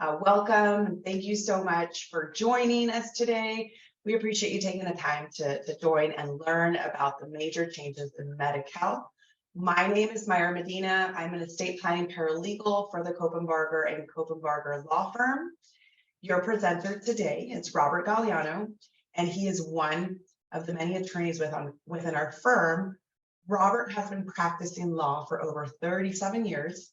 Welcome, and thank you so much for joining us today. We appreciate you taking the time to join and learn about the major changes in Medi-Cal. My name is Myra Medina. I'm an estate planning paralegal for the Kopenbarger and Kopenbarger law firm. Your presenter today is Robert Galliano, and he is one of the many attorneys within our firm. Robert has been practicing law for over 37 years.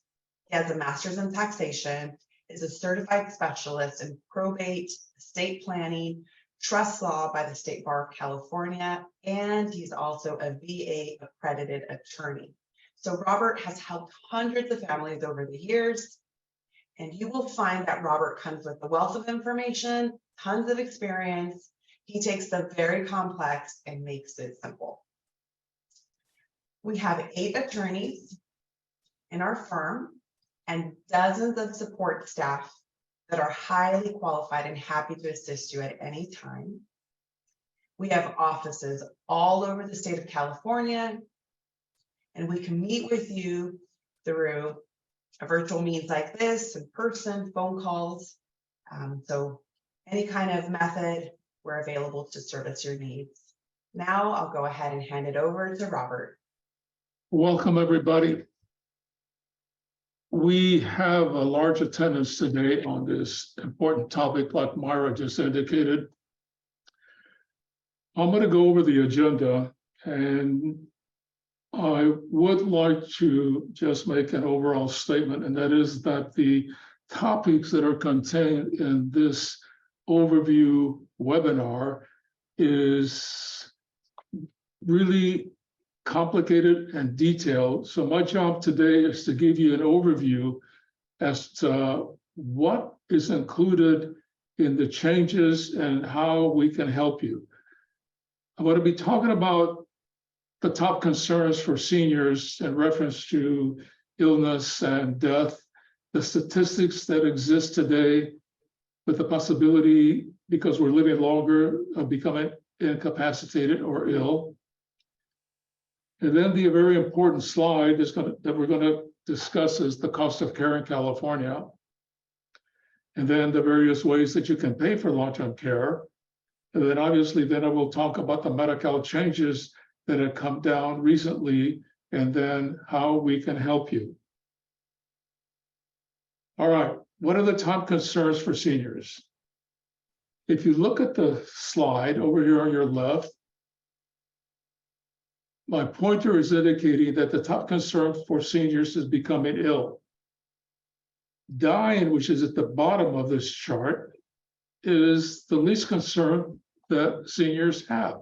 He has a master's in taxation, is a certified specialist in probate, estate planning, trust law by the State Bar of California, and he's also a VA accredited attorney. So Robert has helped hundreds of families over the years, and you will find that Robert comes with a wealth of information, tons of experience. He takes the very complex and makes it simple. We have 8 attorneys in our firm and dozens of support staff that are highly qualified and happy to assist you at any time. We have offices all over the state of California, and we can meet with you through a virtual means like this, in person, phone calls. So any kind of method, we're available to service your needs. Now I'll go ahead and hand it over to Robert. Welcome, everybody. We have a large attendance today on this important topic, like Myra just indicated. I'm going to go over the agenda, and I would like to just make an overall statement, and that is that the topics that are contained in this overview webinar is really complicated and detailed. So my job today is to give you an overview as to what is included in the changes and how we can help you. I'm going to be talking about the top concerns for seniors in reference to illness and death, the statistics that exist today with the possibility, because we're living longer, of becoming incapacitated or ill. And then the very important slide that we're going to discuss is the cost of care in California. And then the various ways that you can pay for long-term care. And then obviously, then I will talk about the Medi-Cal changes that have come down recently, and then how we can help you. All right, what are the top concerns for seniors? If you look at the slide over here on your left, my pointer is indicating that the top concern for seniors is becoming ill. Dying, which is at the bottom of this chart, is the least concern that seniors have.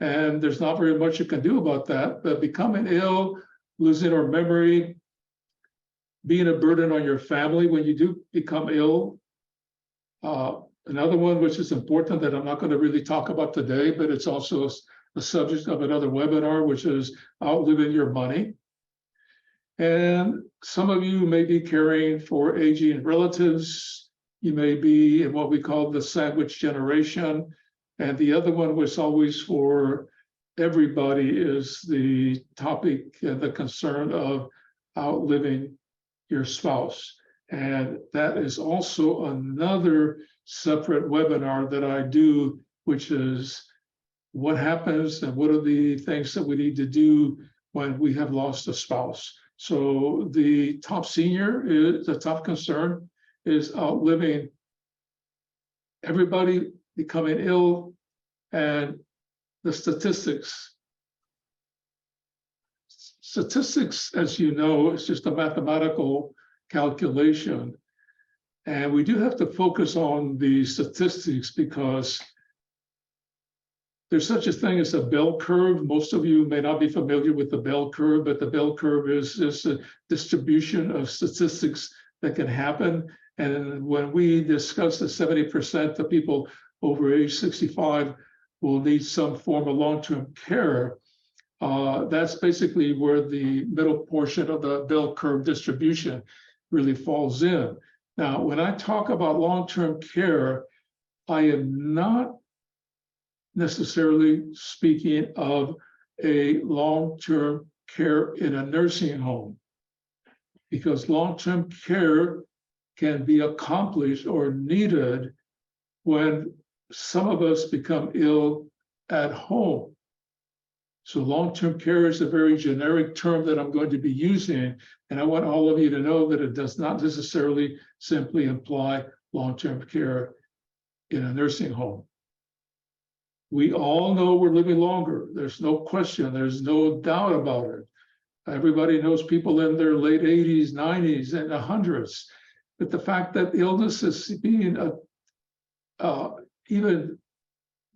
And there's not very much you can do about that, but becoming ill, losing our memory, being a burden on your family when you do become ill. Another one which is important that I'm not going to really talk about today, but it's also the subject of another webinar, which is outliving your money. And some of you may be caring for aging relatives. You may be in what we call the sandwich generation. And the other one was always for everybody is the topic and the concern of outliving your spouse. And that is also another separate webinar that I do, which is what happens and what are the things that we need to do when we have lost a spouse. So the top concern is outliving everybody, becoming ill, and the statistics. Statistics, as you know, is just a mathematical calculation. And we do have to focus on the statistics because there's such a thing as a bell curve. Most of you may not be familiar with the bell curve, but the bell curve is just a distribution of statistics that can happen. And when we discuss that 70% of people over age 65 will need some form of long-term care, that's basically where the middle portion of the bell curve distribution really falls in. Now, when I talk about long-term care, I am not necessarily speaking of a long-term care in a nursing home, because long-term care can be accomplished or needed when some of us become ill at home. So long-term care is a very generic term that I'm going to be using, and I want all of you to know that it does not necessarily simply imply long-term care in a nursing home. We all know we're living longer. There's no question. There's no doubt about it. Everybody knows people in their late 80s, 90s, and 100s. But the fact that illness is being even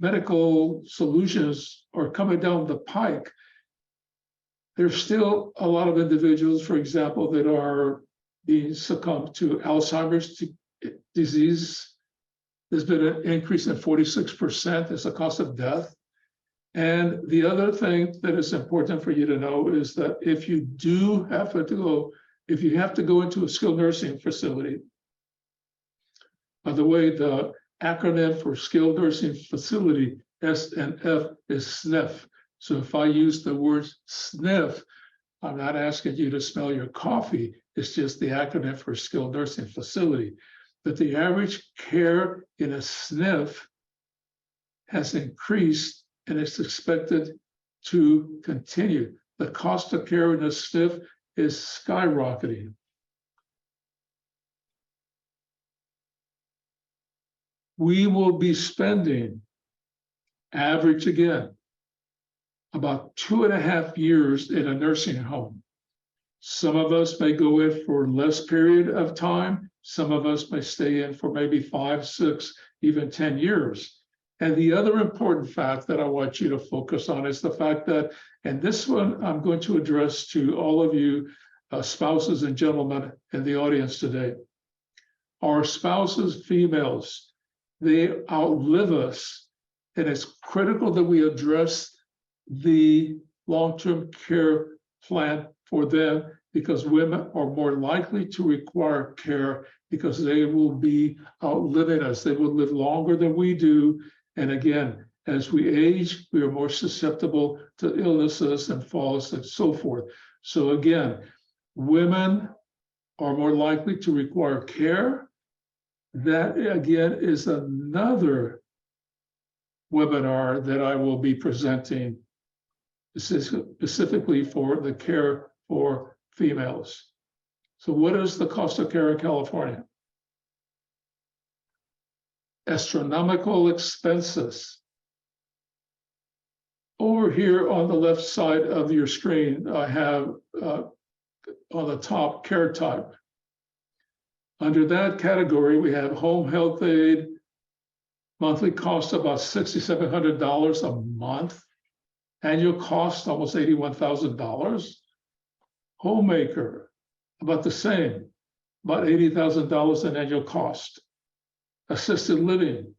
medical solutions are coming down the pike, there's still a lot of individuals, for example, that are being succumbed to Alzheimer's disease. There's been an increase in 46% as a cause of death. And the other thing that is important for you to know is that if you do have to go, if you have to go into a skilled nursing facility, by the way, the acronym for skilled nursing facility, SNF, is SNF. So if I use the word SNF, I'm not asking you to smell your coffee. It's just the acronym for skilled nursing facility. But the average care in a SNF has increased and it's expected to continue. The cost of care in a SNF is skyrocketing. We will be spending, average again, about 2.5 years in a nursing home. Some of us may go in for less period of time. Some of us may stay in for maybe 5, 6, even 10 years. And the other important fact that I want you to focus on is the fact that, and this one I'm going to address to all of you spouses and gentlemen in the audience today. Our spouses, females, they outlive us, and it's critical that we address the long-term care plan for them, because women are more likely to require care because they will be outliving us. They will live longer than we do. And again, as we age, we are more susceptible to illnesses and falls and so forth. So again, women are more likely to require care. That again is another webinar that I will be presenting specifically for the care for females. So what is the cost of care in California? Astronomical expenses. Over here on the left side of your screen, I have on the top care type. Under that category, we have home health aid, monthly cost about $6,700 a month, annual cost almost $81,000. Homemaker, about the same, about $80,000 in annual cost. Assisted living,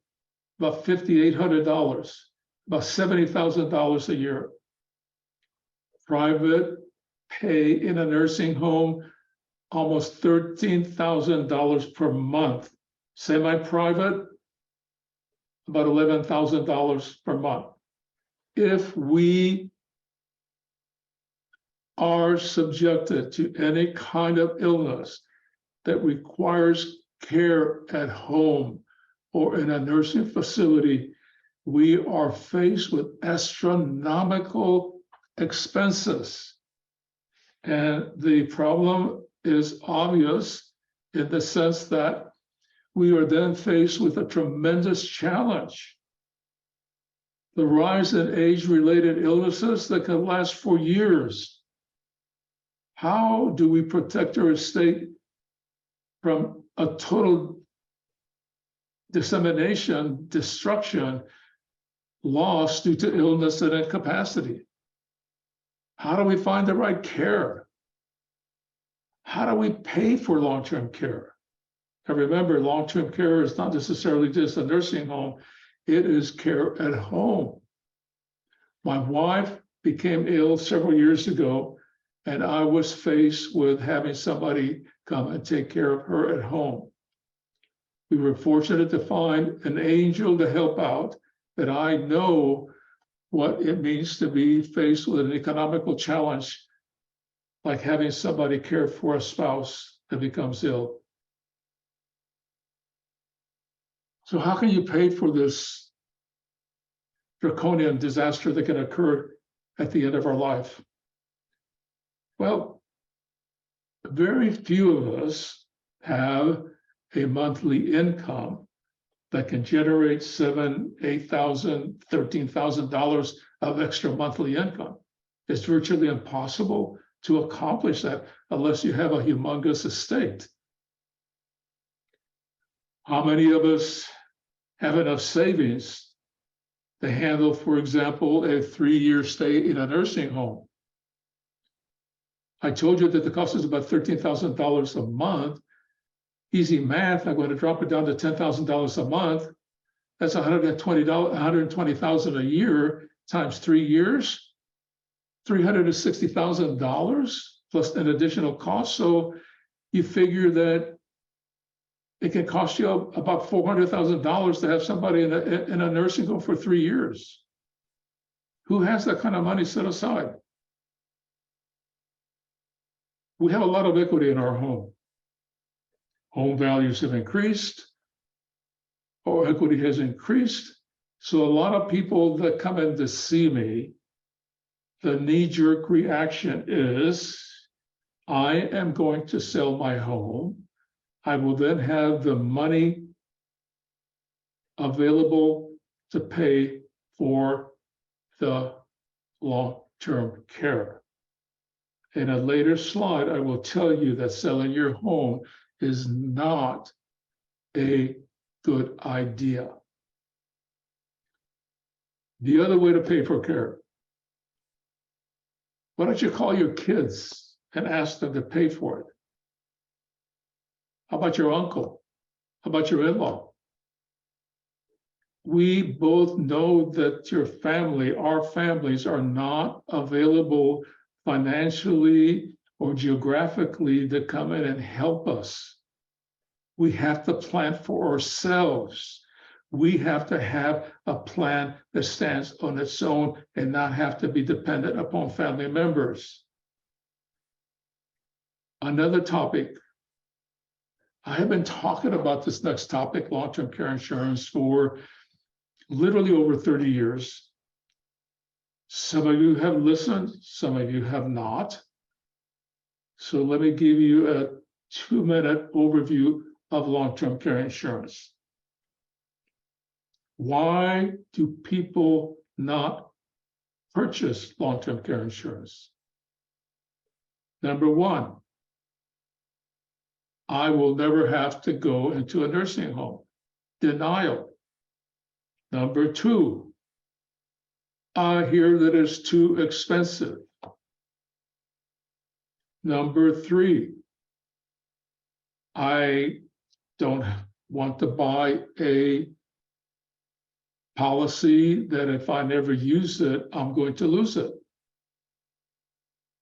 about $5,800, about $70,000 a year. Private pay in a nursing home, almost $13,000 per month. Semi-private, about $11,000 per month. If we are subjected to any kind of illness that requires care at home or in a nursing facility, we are faced with astronomical expenses. And the problem is obvious in the sense that we are then faced with a tremendous challenge. The rise in age-related illnesses that can last for years. How do we protect our estate from a total dissemination, destruction, loss due to illness and incapacity? How do we find the right care? How do we pay for long-term care? And remember, long-term care is not necessarily just a nursing home, it is care at home. My wife became ill several years ago, and I was faced with having somebody come and take care of her at home. We were fortunate to find an angel to help out, but I know what it means to be faced with an economical challenge, like having somebody care for a spouse that becomes ill. So how can you pay for this draconian disaster that can occur at the end of our life? Well, very few of us have a monthly income that can generate $7,000, $8,000, $13,000 of extra monthly income. It's virtually impossible to accomplish that unless you have a humongous estate. How many of us have enough savings to handle, for example, a 3-year stay in a nursing home? I told you that the cost is about $13,000 a month. Easy math, I'm going to drop it down to $10,000 a month. That's $120,000 a year times 3 years, $360,000 plus an additional cost. So you figure that it can cost you about $400,000 to have somebody in a nursing home for 3 years. Who has that kind of money set aside? We have a lot of equity in our home. Home values have increased, or equity has increased. So a lot of people that come in to see me, the knee-jerk reaction is, I am going to sell my home. I will then have the money available to pay for the long-term care. In a later slide, I will tell you that selling your home is not a good idea. The other way to pay for care, why don't you call your kids and ask them to pay for it? How about your uncle? How about your in-law? We both know that your family, our families, are not available financially or geographically to come in and help us. We have to plan for ourselves. We have to have a plan that stands on its own and not have to be dependent upon family members. Another topic. I have been talking about this next topic, long-term care insurance, for literally over 30 years. Some of you have listened, some of you have not. So let me give you a 2-minute overview of long-term care insurance. Why do people not purchase long-term care insurance? Number one, I will never have to go into a nursing home. Denial. Number two, I hear that it's too expensive. Number three, I don't want to buy a policy that if I never use it, I'm going to lose it.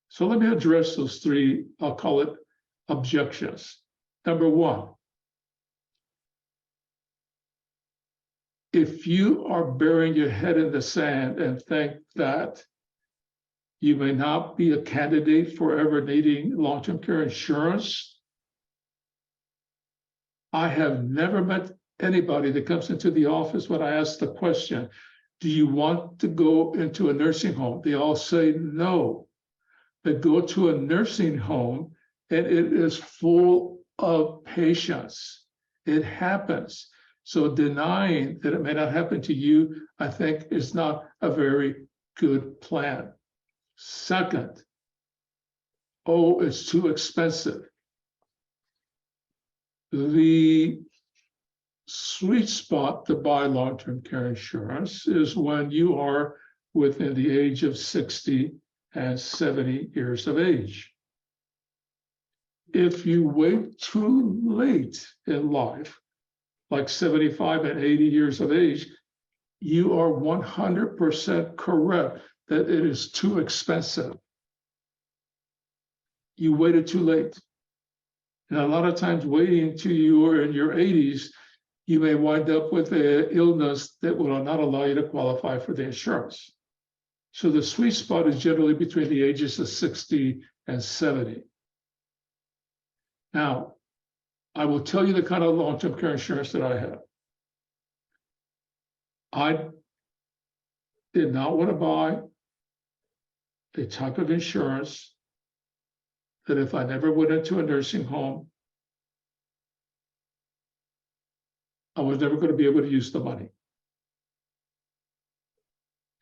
So let me address those three, I'll call it objections. Number one, if you are burying your head in the sand and think that you may not be a candidate for ever needing long-term care insurance, I have never met anybody that comes into the office when I ask the question, do you want to go into a nursing home? They all say no. They go to a nursing home and it is full of patients. It happens. So denying that it may not happen to you, I think, is not a very good plan. Second, oh, it's too expensive. The sweet spot to buy long-term care insurance is when you are within the age of 60 and 70 years of age. If you wait too late in life, like 75 and 80 years of age, you are 100% correct that it is too expensive. You waited too late. And a lot of times waiting till you are in your 80s, you may wind up with an illness that will not allow you to qualify for the insurance. So the sweet spot is generally between the ages of 60 and 70. Now, I will tell you the kind of long-term care insurance that I have. I did not want to buy a type of insurance that if I never went into a nursing home, I was never going to be able to use the money.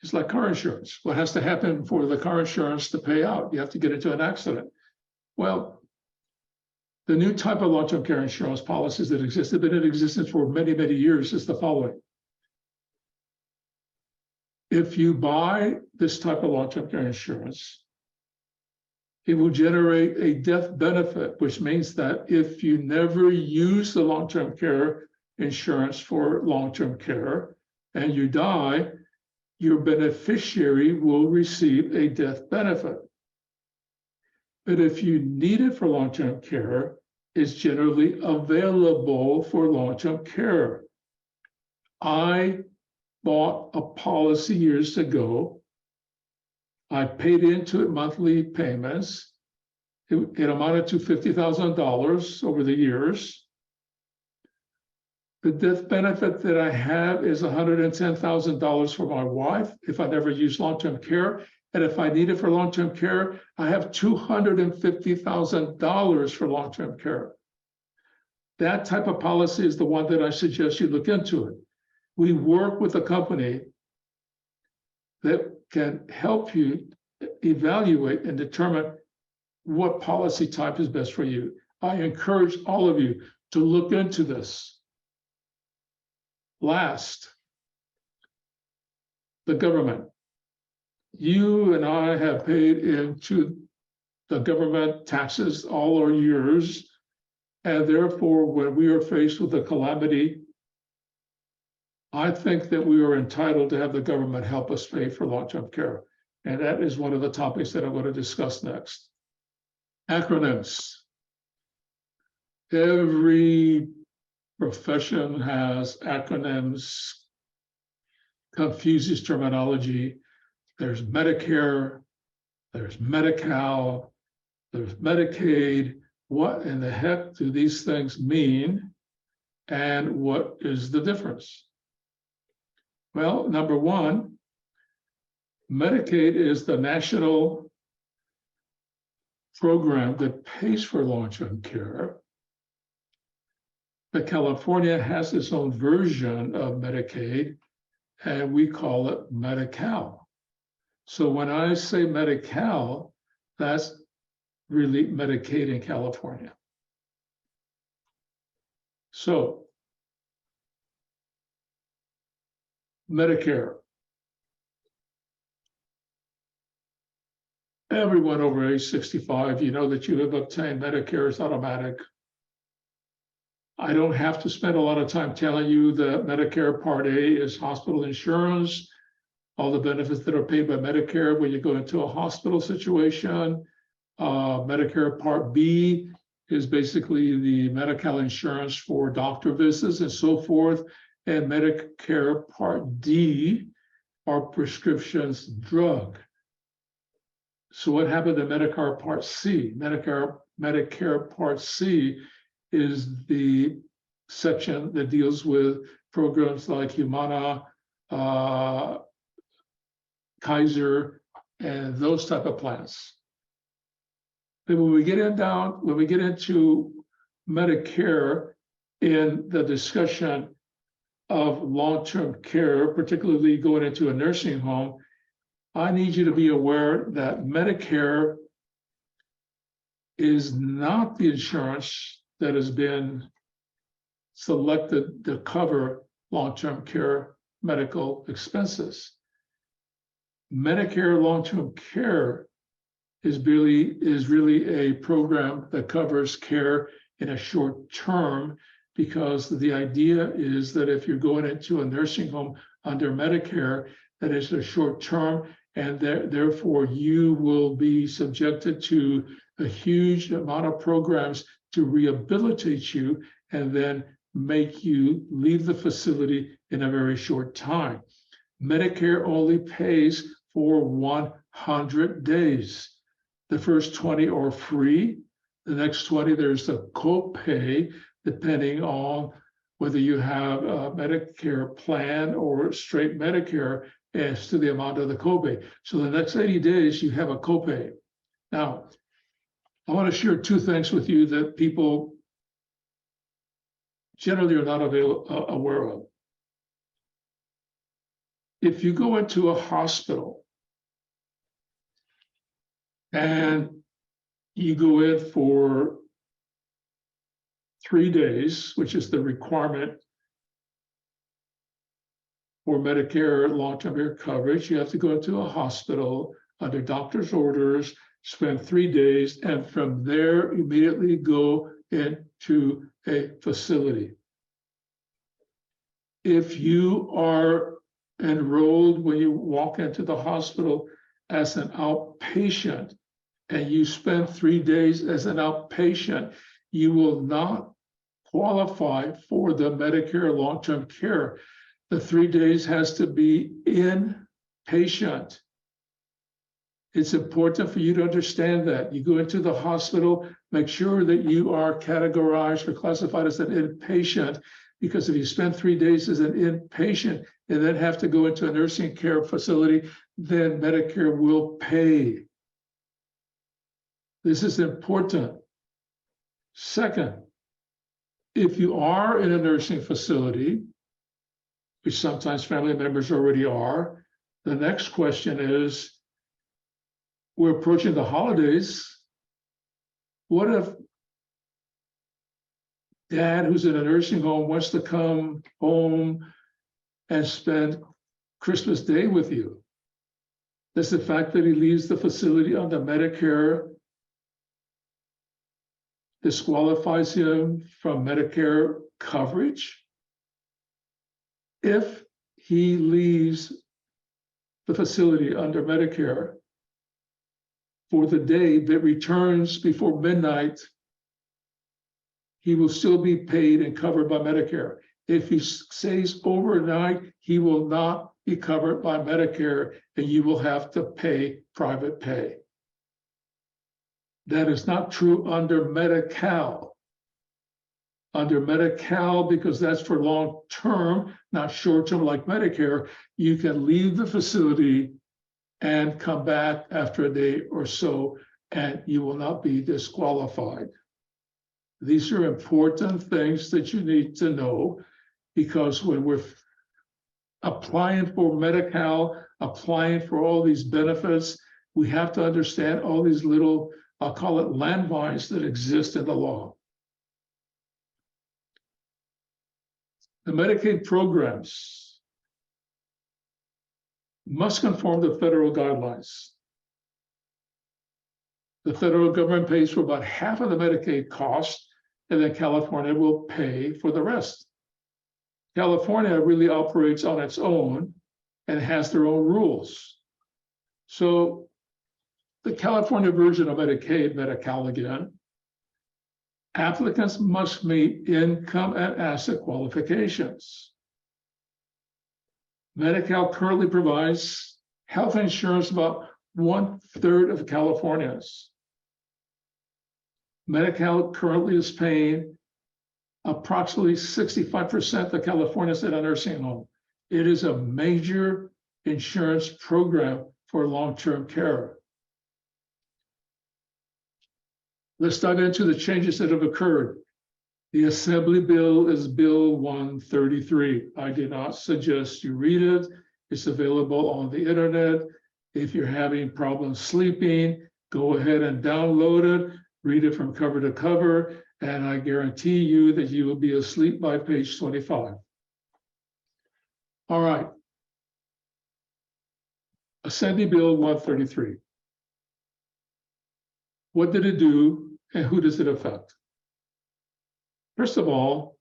It's like car insurance. What has to happen for the car insurance to pay out? You have to get into an accident. Well, the new type of long-term care insurance policies that exist, have been in existence for many, many years, is the following. If you buy this type of long-term care insurance, it will generate a death benefit, which means that if you never use the long-term care insurance for long-term care and you die, your beneficiary will receive a death benefit. But if you need it for long-term care, it's generally available for long-term care. I bought a policy years ago. I paid into it monthly payments. It amounted to $50,000 over the years. The death benefit that I have is $110,000 for my wife if I never use long-term care. And if I need it for long-term care, I have $250,000 for long-term care. That type of policy is the one that I suggest you look into it. We work with a company that can help you evaluate and determine what policy type is best for you. I encourage all of you to look into this. Last, the government. You and I have paid into the government taxes all our years, and therefore, when we are faced with a calamity, I think that we are entitled to have the government help us pay for long-term care. And that is one of the topics that I'm going to discuss next. Acronyms. Every profession has acronyms, confuses terminology. There's Medicare, there's Medi-Cal, there's Medicaid. What in the heck do these things mean? And what is the difference? Well, number one, Medicaid is the national program that pays for long-term care. But California has its own version of Medicaid, and we call it Medi-Cal. So when I say Medi-Cal, that's really Medicaid in California. So Medicare. Everyone over age 65, you know that you have obtained Medicare. It's automatic. I don't have to spend a lot of time telling you that Medicare Part A is hospital insurance, all the benefits that are paid by Medicare when you go into a hospital situation. Medicare Part B is basically the medical insurance for doctor visits and so forth. And Medicare Part D are prescriptions drug. So what happened to Medicare Part C? Medicare Part C is the section that deals with programs like Humana, Kaiser, and those type of plans. But when we get into Medicare in the discussion of long-term care, particularly going into a nursing home, I need you to be aware that Medicare is not the insurance that has been selected to cover long-term care medical expenses. Medicare long-term care is really a program that covers care in a short term, because the idea is that if you're going into a nursing home under Medicare, that is a short term, and therefore you will be subjected to a huge amount of programs to rehabilitate you and then make you leave the facility in a very short time. Medicare only pays for 100 days. The first 20 are free. The next 20, there's a copay depending on whether you have a Medicare plan or straight Medicare as to the amount of the copay. So the next 80 days, you have a copay. Now, I want to share two things with you that people generally are not aware of. If you go into a hospital and you go in for 3 days, which is the requirement for Medicare long-term care coverage, you have to go into a hospital under doctor's orders, spend 3 days, and from there immediately go into a facility. If you are enrolled when you walk into the hospital as an outpatient and you spend 3 days as an outpatient, you will not qualify for the Medicare long-term care. The 3 days has to be inpatient. It's important for you to understand that. You go into the hospital, make sure that you are categorized or classified as an inpatient, because if you spend 3 days as an inpatient and then have to go into a nursing care facility, then Medicare will pay. This is important. Second, if you are in a nursing facility, which sometimes family members already are, the next question is, we're approaching the holidays. What if dad who's in a nursing home wants to come home and spend Christmas Day with you? Does the fact that he leaves the facility under Medicare disqualifies him from Medicare coverage? If he leaves the facility under Medicare for the day that returns before midnight, he will still be paid and covered by Medicare. If he stays overnight, he will not be covered by Medicare, and you will have to pay private pay. That is not true under Medi-Cal. Under Medi-Cal, because that's for long-term, not short-term like Medicare, you can leave the facility and come back after a day or so, and you will not be disqualified. These are important things that you need to know, because when we're applying for Medi-Cal, applying for all these benefits, we have to understand all these little, I'll call it landmines, that exist in the law. The Medicaid programs must conform to federal guidelines. The federal government pays for about half of the Medicaid cost, and then California will pay for the rest. California really operates on its own and has their own rules. So the California version of Medicaid, Medi-Cal again, applicants must meet income and asset qualifications. Medi-Cal currently provides health insurance about 1/3 of Californians. Medi-Cal currently is paying approximately 65% of Californians in a nursing home. It is a major insurance program for long-term care. Let's dive into the changes that have occurred. The Assembly bill is Bill 133. I do not suggest you read it. It's available on the internet. If you're having problems sleeping, go ahead and download it, read it from cover to cover, and I guarantee you that you will be asleep by page 25. All right. Assembly Bill 133. What did it do, and who does it affect? First of all,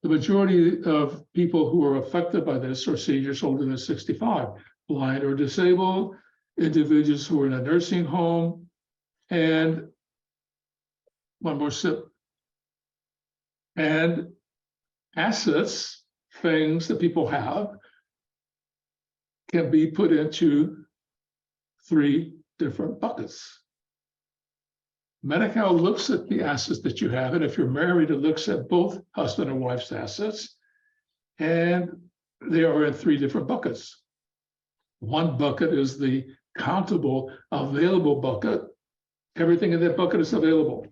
the majority of people who are affected by this are seniors older than 65, blind or disabled, individuals who are in a nursing home, and one more sip. And assets, things that people have, can be put into 3 different buckets. Medi-Cal looks at the assets that you have, and if you're married, it looks at both husband and wife's assets, and they are in three different buckets. One bucket is the countable available bucket. Everything in that bucket is available.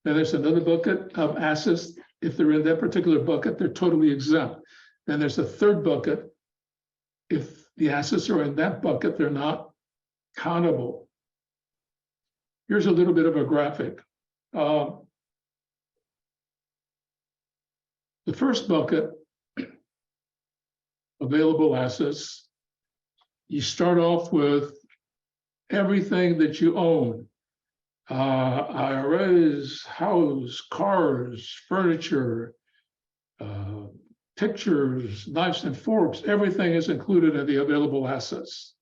Then there's another bucket of assets. If they're in that particular bucket, they're totally exempt. Then there's a third bucket. If the assets are in that bucket, they're not countable. Here's a little bit of a graphic. The first bucket, available assets, you start off with everything that you own. IRAs, house, cars, furniture, pictures, knives and forks, everything is included in the available assets.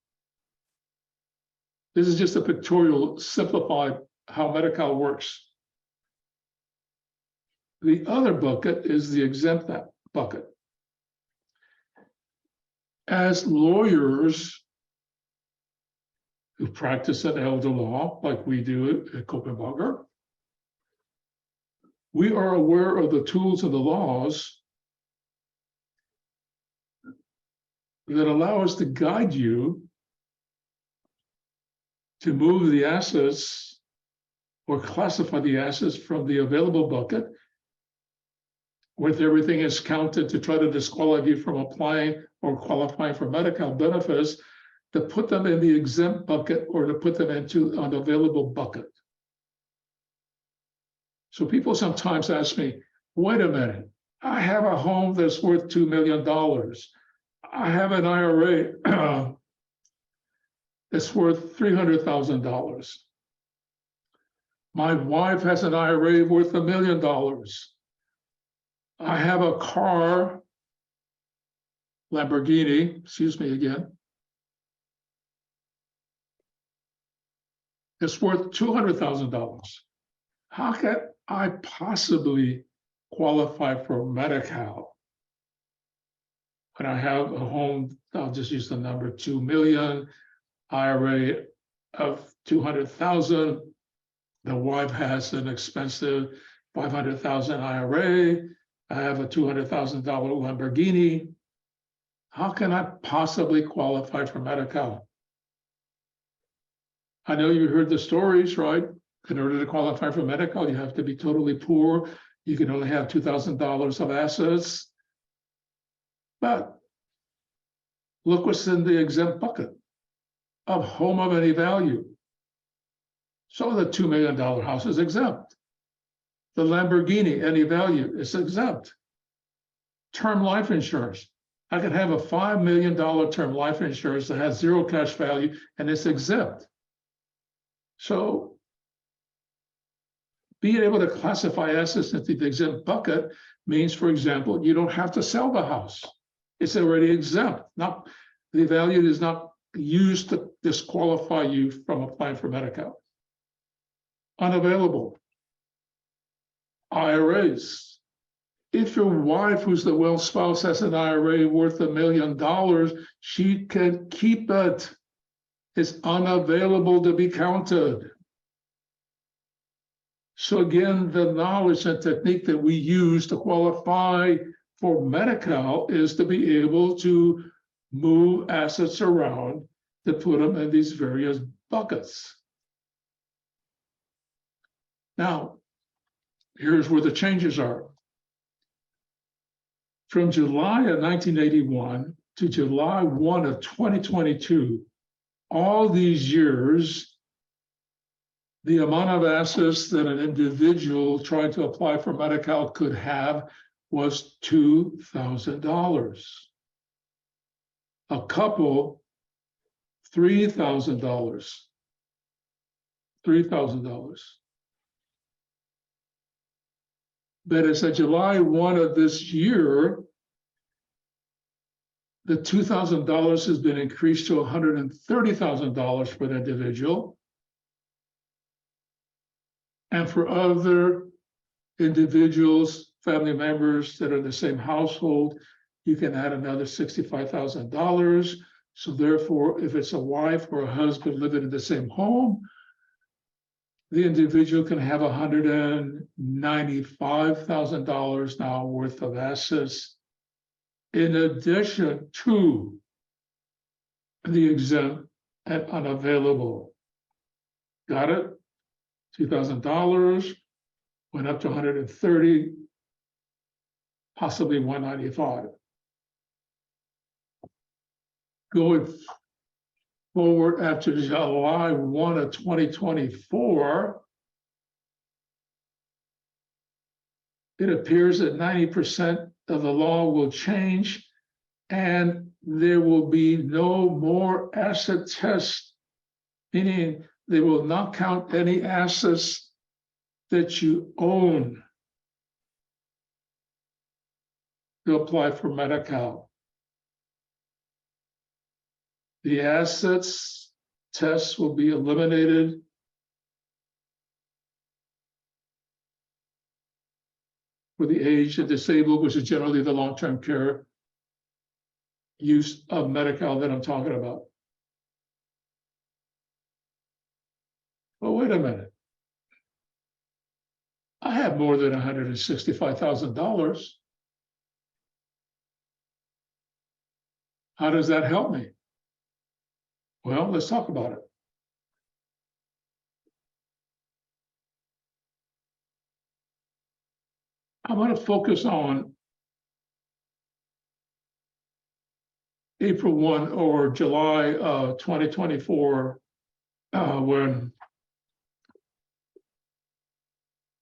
This is just a pictorial, simplified how Medi-Cal works. The other bucket is the exempt bucket. As lawyers who practice an elder law, like we do at Copenhagen, we are aware of the tools and the laws that allow us to guide you to move the assets or classify the assets from the available bucket, with everything is counted to try to disqualify you from applying or qualifying for Medi-Cal benefits, to put them in the exempt bucket or to put them into an available bucket. So people sometimes ask me, wait a minute, I have a home that's worth $2 million. I have an IRA that's worth $300,000. My wife has an IRA worth $1 million. I have a car, Lamborghini, excuse me again, it's worth $200,000. How can I possibly qualify for Medi-Cal when I have a home? I'll just use the number 2 million, IRA of 200,000. The wife has an expensive 500,000 IRA. I have a $200,000 Lamborghini. How can I possibly qualify for Medi-Cal? I know you heard the stories, right? In order to qualify for Medi-Cal, you have to be totally poor. You can only have $2,000 of assets. But look what's in the exempt bucket of home of any value. So the $2 million house is exempt. The Lamborghini, any value, is exempt. Term life insurance. I could have a $5 million term life insurance that has zero cash value and it's exempt. So being able to classify assets into the exempt bucket means, for example, you don't have to sell the house. It's already exempt. Not, the value is not used to disqualify you from applying for Medi-Cal. Unavailable. IRAs. If your wife, who's the wealth spouse, has an IRA worth $1 million, she can keep it. It's unavailable to be counted. So again, the knowledge and technique that we use to qualify for Medi-Cal is to be able to move assets around to put them in these various buckets. Now, here's where the changes are. From July of 1981 to July 1 of 2022, all these years, the amount of assets that an individual trying to apply for Medi-Cal could have was $2,000. A couple, $3,000. $3,000. But as of July 1 of this year, the $2,000 has been increased to $130,000 for the individual. And for other individuals, family members that are in the same household, you can add another $65,000. So therefore, if it's a wife or a husband living in the same home, the individual can have $195,000 now worth of assets in addition to the exempt and unavailable. Got it? $2,000 went up to 130, possibly 195. Going forward after July 1 of 2024, it appears that 90% of the law will change and there will be no more asset tests, meaning they will not count any assets that you own to apply for Medi-Cal. The assets tests will be eliminated for the aged and disabled, which is generally the long-term care use of Medi-Cal that I'm talking about. But wait a minute. I have more than $165,000. How does that help me? Well, let's talk about it. I'm going to focus on April 1 or July 2024, when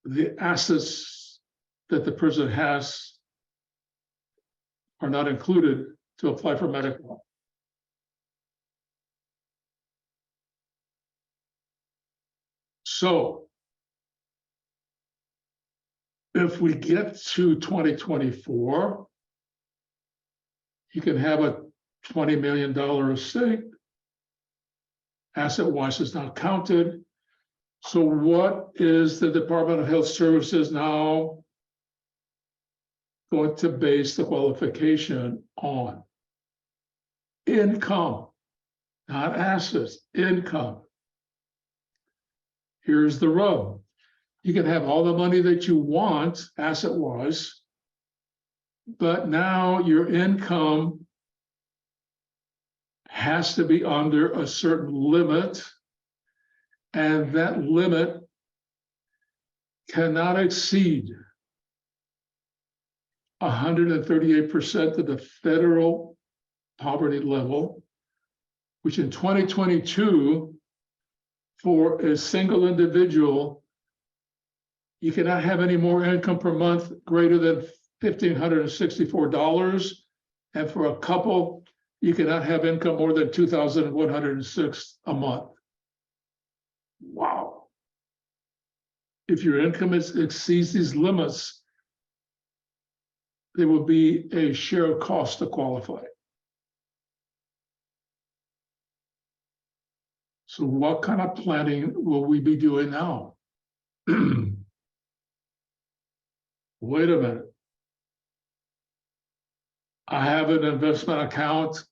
the assets that the person has are not included to apply for Medi-Cal. So if we get to 2024, you can have a $20 million estate. Asset-wise is not counted. So what is the Department of Health Services now going to base the qualification on? Income, not assets, income. Here's the rub. You can have all the money that you want, asset-wise, but now your income has to be under a certain limit, and that limit cannot exceed 138% of the federal poverty level, which in 2022, for a single individual, you cannot have any more income per month greater than $1,564. And for a couple, you cannot have income more than $2,106 a month. Wow. If your income exceeds these limits, there will be a share cost to qualify. So what kind of planning will we be doing now? Wait a minute. I have an investment account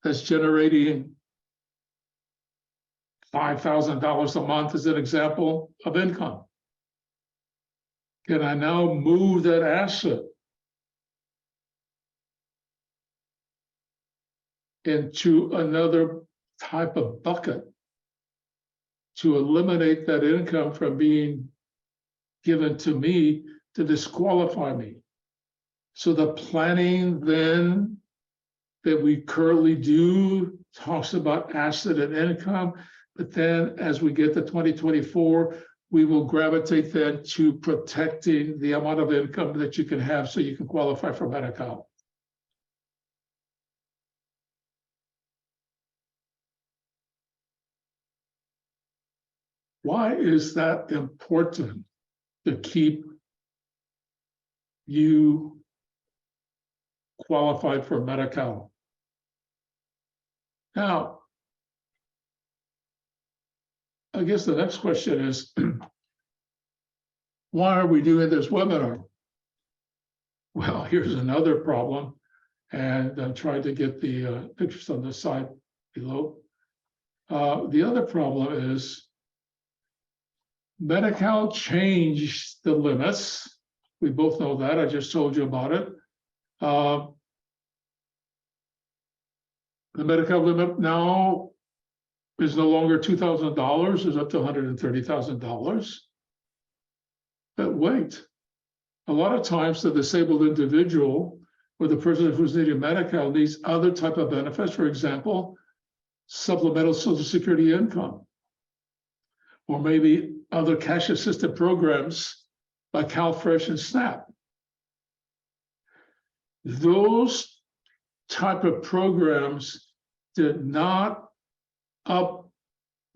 that's generating $5,000 a month as an example of income. Can I now move that asset into another type of bucket to eliminate that income from being given to me to disqualify me? So the planning then that we currently do talks about asset and income, but then as we get to 2024, we will gravitate then to protecting the amount of income that you can have so you can qualify for Medi-Cal. Why is that important to keep you qualified for Medi-Cal? Now, I guess the next question is, why are we doing this webinar? Well, here's another problem, and I'm trying to get the pictures on the side below. The other problem is Medi-Cal changed the limits. We both know that. I just told you about it. The Medi-Cal limit now is no longer $2,000, is up to $130,000. But wait, a lot of times the disabled individual or the person who's needing Medi-Cal needs other type of benefits, for example, supplemental Social Security income, or maybe other cash assisted programs like CalFresh and SNAP. Those type of programs did not up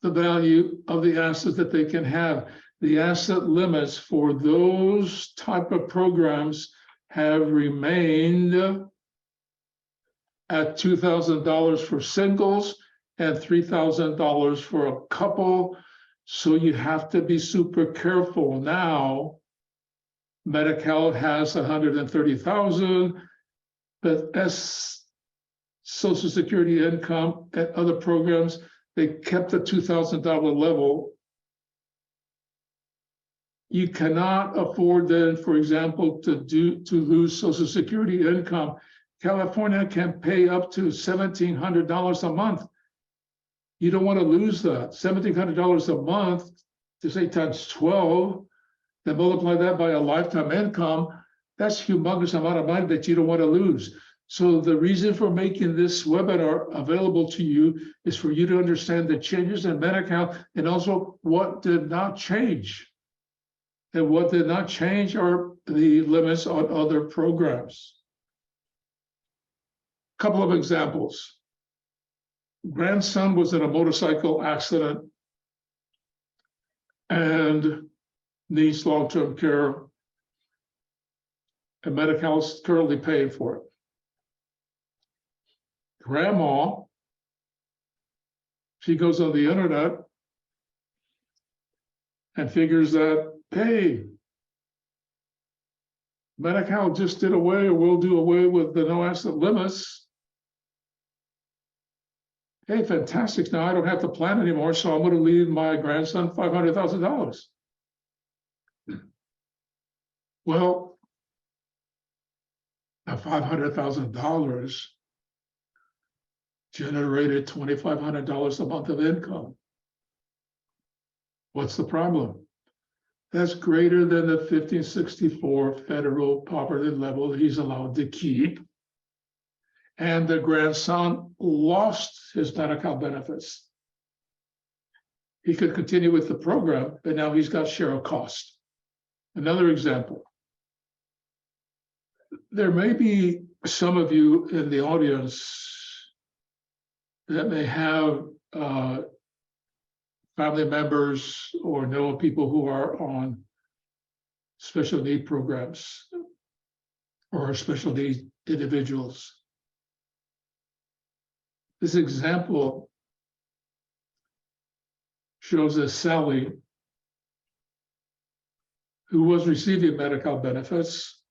the value of the assets that they can have. The asset limits for those type of programs have remained at $2,000 for singles and $3,000 for a couple. So you have to be super careful now. Medi-Cal has $130,000, but as Social Security income and other programs, they kept the $2,000 level. You cannot afford then, for example, to lose Social Security income. California can pay up to $1,700 a month. You don't want to lose that. $1,700 a month, to say times 12, then multiply that by a lifetime income. That's a humongous amount of money that you don't want to lose. So the reason for making this webinar available to you is for you to understand the changes in Medi-Cal and also what did not change. And what did not change are the limits on other programs. A couple of examples. Grandson was in a motorcycle accident and needs long-term care, and Medi-Cal is currently paying for it. Grandma, she goes on the internet and figures that, hey, Medi-Cal just did away or will do away with the no asset limits. Hey, fantastic. Now I don't have to plan anymore, so I'm going to leave my grandson $500,000. Well, that $500,000 generated $2,500 a month of income. What's the problem? That's greater than the 1564 federal poverty level he's allowed to keep. And the grandson lost his Medi-Cal benefits. He could continue with the program, but now he's got share of cost. Another example. There may be some of you in the audience that may have family members or know people who are on special need programs or special needs individuals. This example shows that Sally, who was receiving Medi-Cal benefits,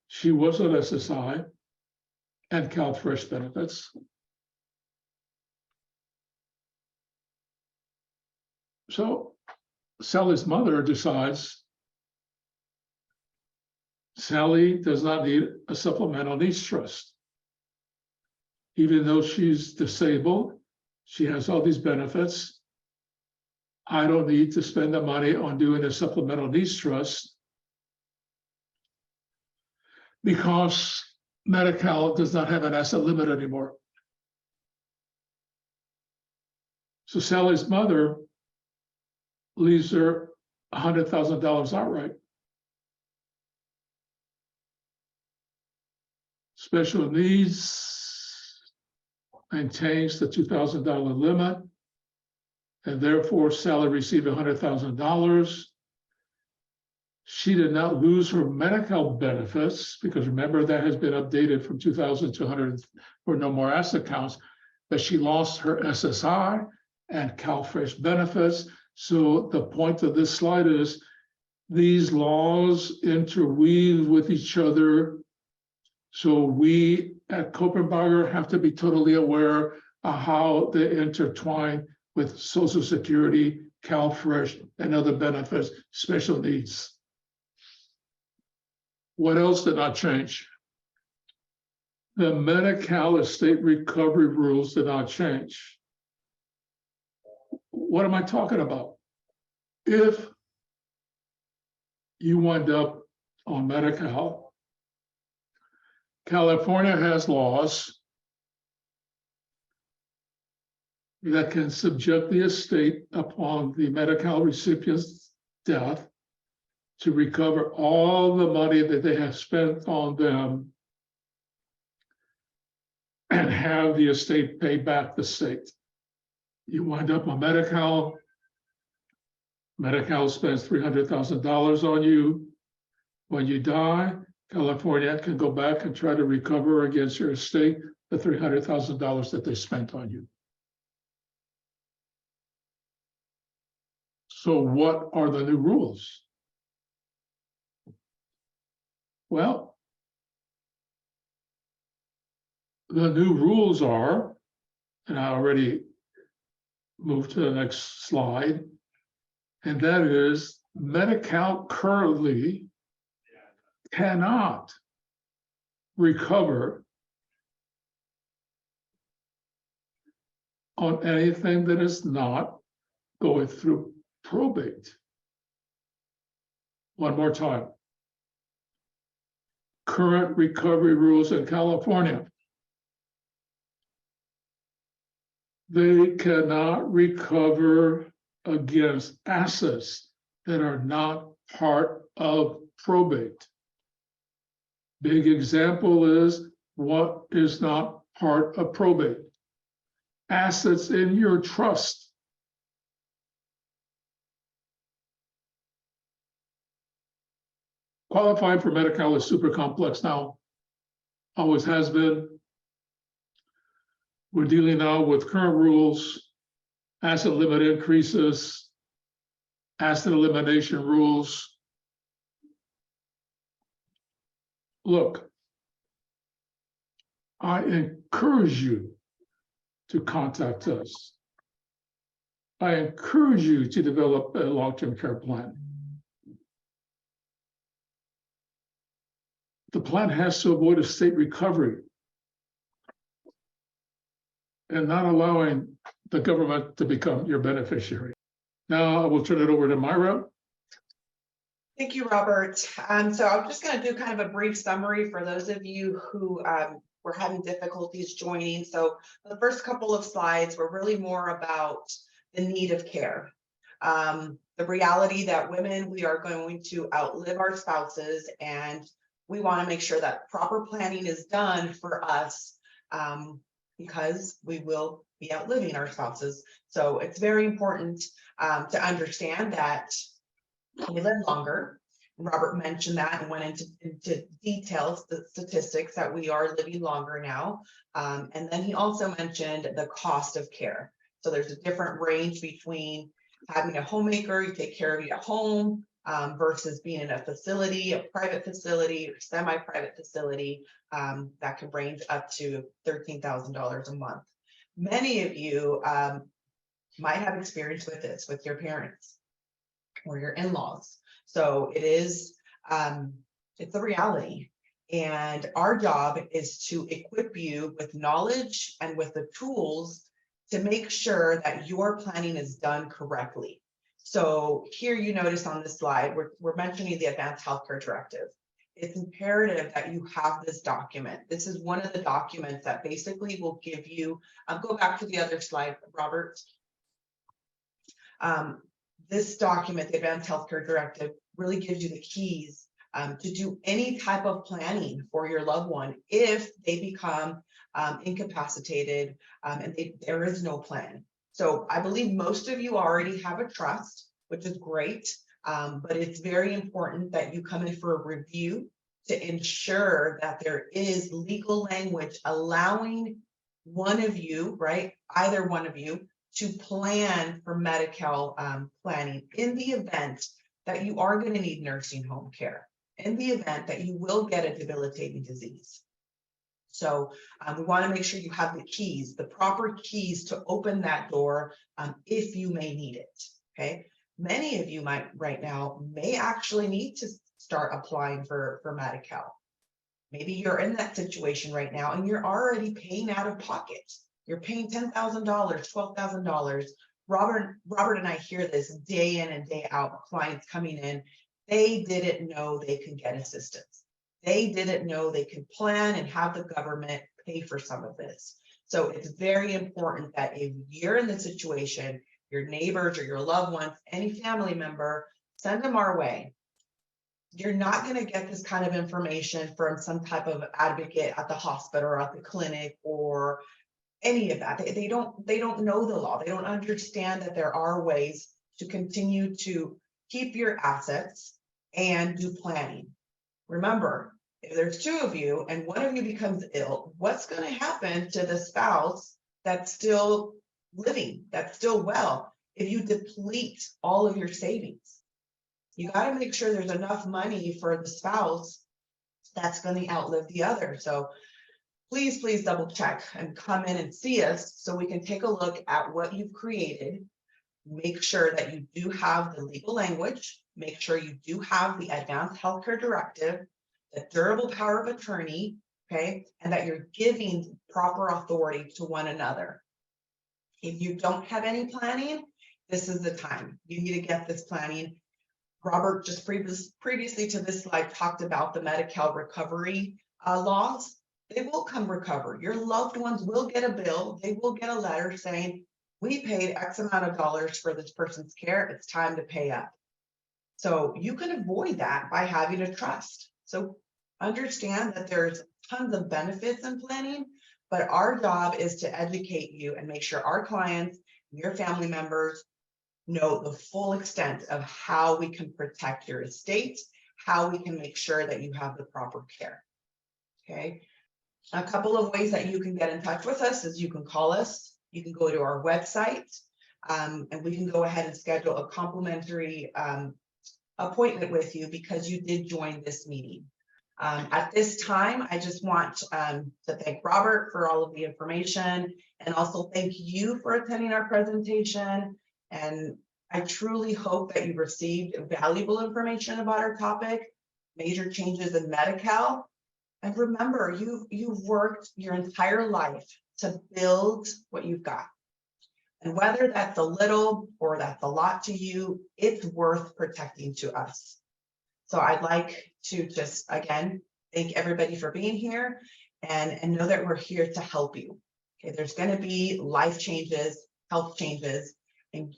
she was on SSI and CalFresh benefits. So Sally's mother decides Sally does not need a supplemental needs trust. Even though she's disabled, she has all these benefits. I don't need to spend the money on doing a supplemental needs trust because Medi-Cal does not have an asset limit anymore. So Sally's mother leaves her $100,000 outright. Special needs maintains the $2,000 limit, and therefore Sally received $100,000. She did not lose her Medi-Cal benefits because remember that has been updated from 2,000 to 100 for no more asset accounts, but she lost her SSI and CalFresh benefits. So the point of this slide is these laws interweave with each other. So we at Kopenberger have to be totally aware of how they intertwine with Social Security CalFresh, and other benefits, special needs. What else did not change? The Medi-Cal estate recovery rules did not change. What am I talking about? If you wind up on Medi-Cal, California has laws that can subject the estate upon the Medi-Cal recipient's death to recover all the money that they have spent on them and have the estate pay back the state. You wind up on Medi-Cal, Medi-Cal spends $300,000 on you. When you die, California can go back and try to recover against your estate the $300,000 that they spent on you. So what are the new rules? Well, the new rules are, and I already moved to the next slide, and that is Medi-Cal currently cannot recover on anything that is not going through probate. One more time. Current recovery rules in California. They cannot recover against assets that are not part of probate. Big example is what is not part of probate. Assets in your trust. Qualifying for Medi-Cal is super complex now, always has been. We're dealing now with current rules, asset limit increases, asset elimination rules. Look, I encourage you to contact us. I encourage you to develop a long-term care plan. The plan has to avoid estate recovery and not allowing the government to become your beneficiary. Now I will turn it over to Myra. Thank you, Robert. So I'm just going to do kind of a brief summary for those of you who were having difficulties joining. So the first couple of slides were really more about the need of care. The reality that women, we are going to outlive our spouses, and we want to make sure that proper planning is done for us because we will be outliving our spouses. So it's very important to understand that we live longer. Robert mentioned that and went into details, the statistics that we are living longer now. And then he also mentioned the cost of care. So there's a different range between having a homemaker, you take care of you at home, versus being in a facility, a private facility or semi-private facility that can range up to $13,000 a month. Many of you might have experience with this with your parents or your in-laws. So it is, it's a reality. And our job is to equip you with knowledge and with the tools to make sure that your planning is done correctly. So here you notice on this slide, we're mentioning the Advanced Healthcare Directive. It's imperative that you have this document. This is one of the documents that basically will give you, go back to the other slide, Robert. This document, the Advanced Healthcare Directive, really gives you the keys to do any type of planning for your loved one if they become incapacitated and there is no plan. So I believe most of you already have a trust, which is great, but it's very important that you come in for a review to ensure that there is legal language allowing one of you, right, either one of you, to plan for Medi-Cal planning in the event that you are going to need nursing home care, in the event that you will get a debilitating disease. So we want to make sure you have the keys, the proper keys to open that door if you may need it. Okay. Many of you might right now may actually need to start applying for Medi-Cal. Maybe you're in that situation right now and you're already paying out of pocket. You're paying $10,000, $12,000. Robert and I hear this day in and day out, clients coming in. They didn't know they could get assistance. They didn't know they could plan and have the government pay for some of this. So it's very important that if you're in the situation, your neighbors or your loved ones, any family member, send them our way. You're not going to get this kind of information from some type of advocate at the hospital or at the clinic or any of that. They don't know the law. They don't understand that there are ways to continue to keep your assets and do planning. Remember, if there's two of you and one of you becomes ill, what's going to happen to the spouse that's still living, that's still well, if you deplete all of your savings? You got to make sure there's enough money for the spouse that's going to outlive the other. So please, please double check and come in and see us so we can take a look at what you've created. Make sure that you do have the legal language. Make sure you do have the advanced healthcare directive, the durable power of attorney, okay, and that you're giving proper authority to one another. If you don't have any planning, this is the time. You need to get this planning. Robert just previously to this slide talked about the Medi-Cal recovery laws. They will come recover. Your loved ones will get a bill. They will get a letter saying, we paid X amount of dollars for this person's care. It's time to pay up. So you can avoid that by having a trust. So understand that there's tons of benefits in planning, but our job is to educate you and make sure our clients, your family members, know the full extent of how we can protect your estate, how we can make sure that you have the proper care. Okay. A couple of ways that you can get in touch with us is you can call us, you can go to our website, and we can go ahead and schedule a complimentary appointment with you because you did join this meeting. At this time, I just want to thank Robert for all of the information and also thank you for attending our presentation. And I truly hope that you received valuable information about our topic, major changes in Medi-Cal. And remember, you've worked your entire life to build what you've got. And whether that's a little or that's a lot to you, it's worth protecting to us. So I'd like to just, again, thank everybody for being here and know that we're here to help you. Okay, there's going to be life changes, health changes, and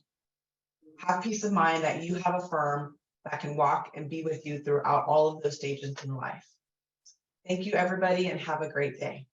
have peace of mind that you have a firm that can walk and be with you throughout all of those stages in life. Thank you, everybody, and have a great day.